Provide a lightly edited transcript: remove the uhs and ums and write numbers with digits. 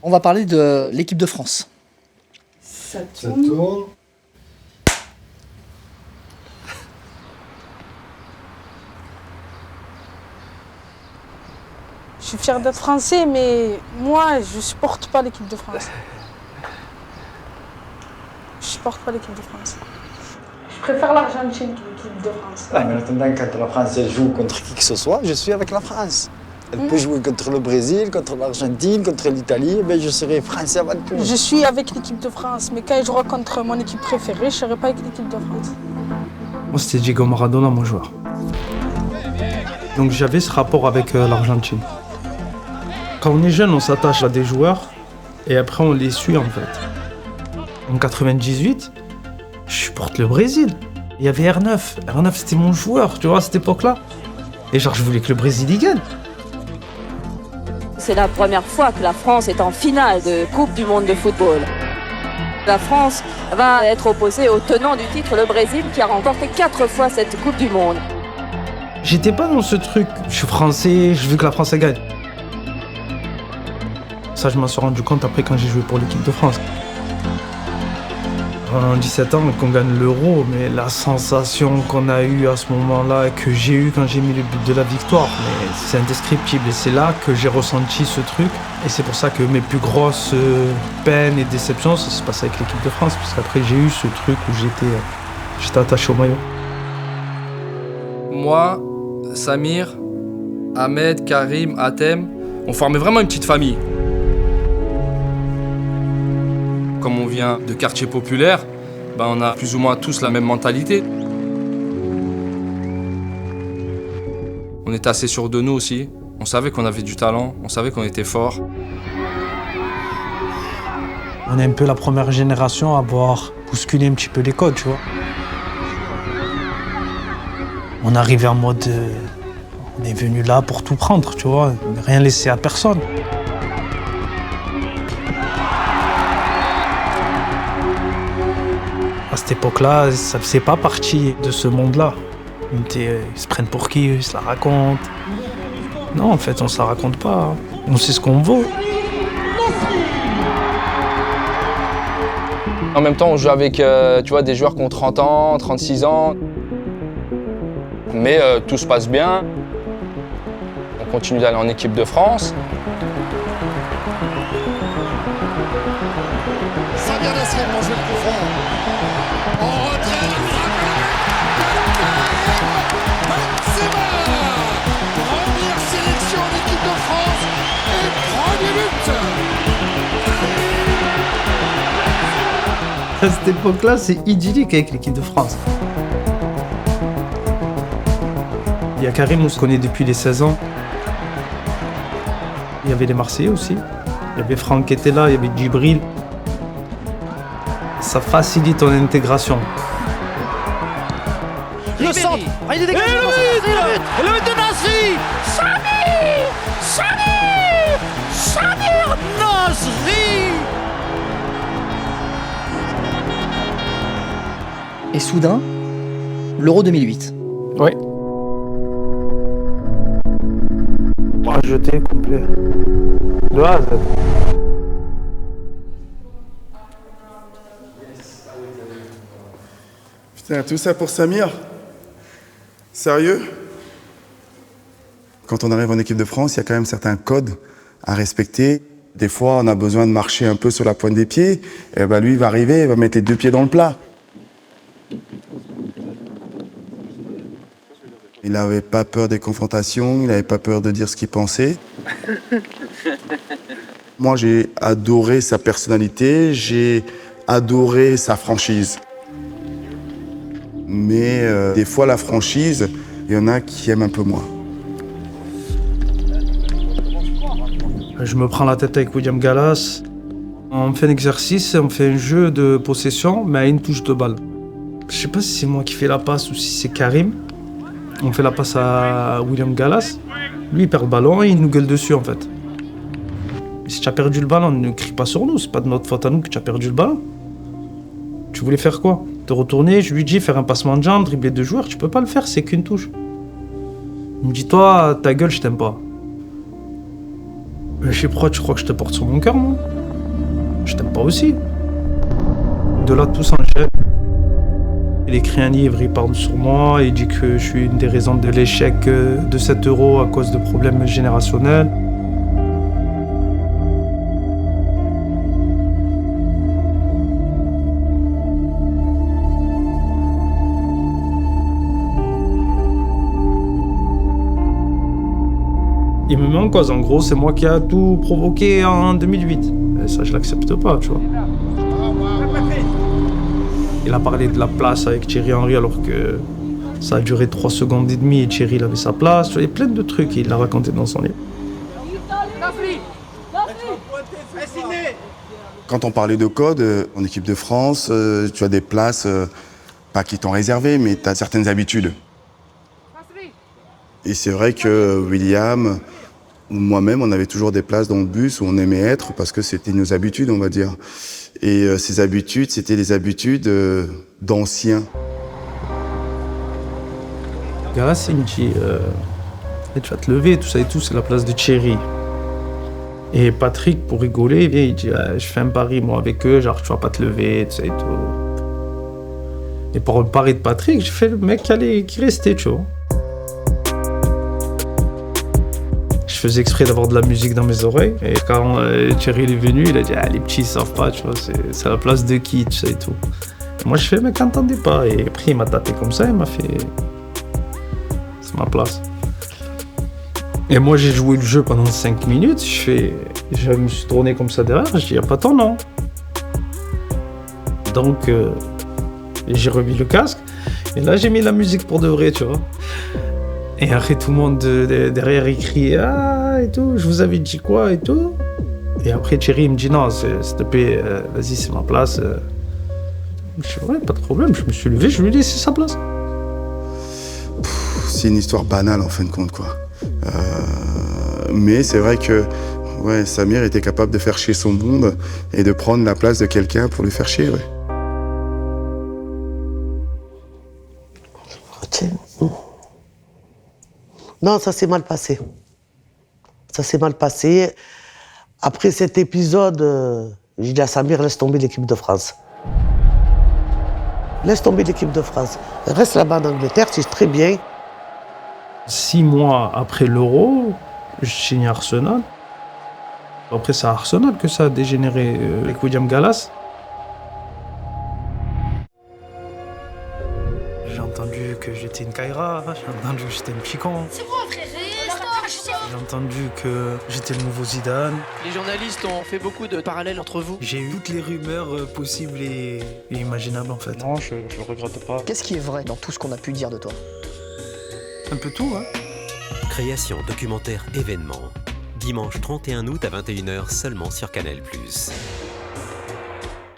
On va parler de l'équipe de France. Ça tourne. Je suis fière d'être français, mais moi, je supporte pas l'équipe de France. Je supporte pas l'équipe de France. Je préfère l'Argentine que l'équipe de France. Ouais, mais maintenant, quand la France elle joue contre qui que ce soit, je suis avec la France. Elle peut jouer contre le Brésil, contre l'Argentine, contre l'Italie, mais je serai français avant tout. Je suis avec l'équipe de France, mais quand je jouerai contre mon équipe préférée, je serai pas avec l'équipe de France. Moi, c'était Diego Maradona, mon joueur. Donc j'avais ce rapport avec l'Argentine. Quand on est jeune, on s'attache à des joueurs et après on les suit en fait. En 98, je supporte le Brésil. Il y avait R9. R9, c'était mon joueur, tu vois, à cette époque-là. Et genre, je voulais que le Brésil y gagne. C'est la première fois que la France est en finale de Coupe du monde de football. La France va être opposée au tenant du titre, le Brésil, qui a remporté 4 fois cette Coupe du monde. J'étais pas dans ce truc, je suis français, je veux que la France gagne. Ça, je m'en suis rendu compte après quand j'ai joué pour l'équipe de France. En 17 ans, qu'on gagne l'Euro, mais la sensation qu'on a eue à ce moment-là, que j'ai eue quand j'ai mis le but de la victoire, mais c'est indescriptible. Et c'est là que j'ai ressenti ce truc. Et c'est pour ça que mes plus grosses peines et déceptions, ça se passe avec l'équipe de France. Parce qu'après, j'ai eu ce truc où j'étais attaché au maillot. Moi, Samir, Ahmed, Karim, Hatem, on formait vraiment une petite famille. Comme on vient de quartiers populaires, on a plus ou moins tous la même mentalité. On était assez sûrs de nous aussi. On savait qu'on avait du talent, on savait qu'on était forts. On est un peu la première génération à avoir bousculé un petit peu les codes, tu vois. On arrivait en mode... on est venu là pour tout prendre, tu vois. Rien laisser à personne. À cette époque-là, ça ne faisait pas partie de ce monde-là. Ils se prennent pour qui, ils se la racontent. Non, en fait, on ne se la raconte pas. On sait ce qu'on vaut. En même temps, on joue avec des joueurs qui ont 30 ans, 36 ans. Mais tout se passe bien. On continue d'aller en équipe de France. Samir Nasri a mangé le coup franc. En retrait, Benzema, première sélection en équipe de France et premier but. À cette époque-là, c'est idyllique avec l'équipe de France. Il y a Karim, on se connaît depuis les 16 ans. Il y avait les Marseillais aussi. Il y avait Franck qui était là, il y avait Djibril. Ça facilite ton intégration. Le centre, il est dégagé. Le but de Nasri. Samir Nasri. Et soudain, l'Euro 2008. Oui. Jeté complet. De A à Z. Putain, tout ça pour Samir? Sérieux? Quand on arrive en équipe de France, il y a quand même certains codes à respecter. Des fois, on a besoin de marcher un peu sur la pointe des pieds. Et lui, il va arriver, il va mettre les 2 pieds dans le plat. Il n'avait pas peur des confrontations, il n'avait pas peur de dire ce qu'il pensait. Moi, j'ai adoré sa personnalité, j'ai adoré sa franchise. Mais des fois, la franchise, il y en a qui aiment un peu moins. Je me prends la tête avec William Gallas. On fait un exercice, on fait un jeu de possession, mais à une touche de balle. Je sais pas si c'est moi qui fais la passe ou si c'est Karim. On fait la passe à William Gallas. Lui, il perd le ballon et il nous gueule dessus, en fait. Et si tu as perdu le ballon, ne crie pas sur nous. C'est pas de notre faute à nous que tu as perdu le ballon. Tu voulais faire quoi? Te retourner, je lui dis, faire un passement de jambe, dribbler 2 joueurs. Tu peux pas le faire, c'est qu'une touche. Il me dit, toi, ta gueule, je t'aime pas. Je sais pourquoi tu crois que je te porte sur mon cœur, moi? Je t'aime pas aussi. De là, tout s'enchaîne. Il écrit un livre, il parle sur moi, il dit que je suis une des raisons de l'échec de 7 € à cause de problèmes générationnels. Il me met en cause, en gros, c'est moi qui a tout provoqué en 2008. Et ça, je l'accepte pas, tu vois. Il a parlé de la place avec Thierry Henry alors que ça a duré 3 secondes et demie et Thierry il avait sa place. Il y a plein de trucs qu'il a raconté dans son livre. Quand on parlait de code, en équipe de France, tu as des places, pas qui t'ont réservé, mais tu as certaines habitudes. Et c'est vrai que William ou moi-même, on avait toujours des places dans le bus où on aimait être parce que c'était nos habitudes, on va dire. Et ces habitudes, c'était des habitudes d'anciens. Galas, il me dit tu vas te lever, tout ça et tout, c'est la place de Thierry. Et Patrick, pour rigoler, il vient, il dit je fais un pari, moi, avec eux, genre tu vas pas te lever, tout ça et tout. Et pour le pari de Patrick, j'ai fait le mec qui restait, tu vois. Je faisais exprès d'avoir de la musique dans mes oreilles. Et quand Thierry est venu, il a dit les petits ils savent pas, tu vois, c'est la place de qui, tu sais et tout. Et moi je fais mec, n'entendez pas. Et après il m'a tapé comme ça, il m'a fait c'est ma place. Et moi j'ai joué le jeu pendant 5 minutes, je me suis tourné comme ça derrière, je dis y a pas ton nom. Donc j'ai remis le casque et là j'ai mis la musique pour de vrai, tu vois. Et après, tout le monde derrière, il crie « Ah !» et tout, « Je vous avais dit quoi ?» et tout. Et après, Thierry, il me dit « Non, s'il te plaît, vas-y, c'est ma place. » Je dis « Ouais, pas de problème. » Je me suis levé, je lui ai dit « C'est sa place. » C'est une histoire banale, en fin de compte, quoi. Mais c'est vrai que ouais, Samir était capable de faire chier son monde et de prendre la place de quelqu'un pour lui faire chier, ouais. Non, ça s'est mal passé. Ça s'est mal passé. Après cet épisode, j'ai dit à Samir, laisse tomber l'équipe de France. Laisse tomber l'équipe de France. Reste là-bas en Angleterre, c'est très bien. 6 mois après l'Euro, je signe à Arsenal. Après, c'est à Arsenal que ça a dégénéré avec William Gallas. J'ai entendu que j'étais une Kaira, j'ai entendu que j'étais un petit con. C'est moi, frère, J'ai entendu que j'étais le nouveau Zidane. Les journalistes ont fait beaucoup de parallèles entre vous. J'ai eu toutes les rumeurs possibles et imaginables en fait. Non, je le regrette pas. Qu'est-ce qui est vrai dans tout ce qu'on a pu dire de toi? Un peu tout, hein. Création, documentaire, événement. Dimanche 31 août à 21h seulement sur Canal+.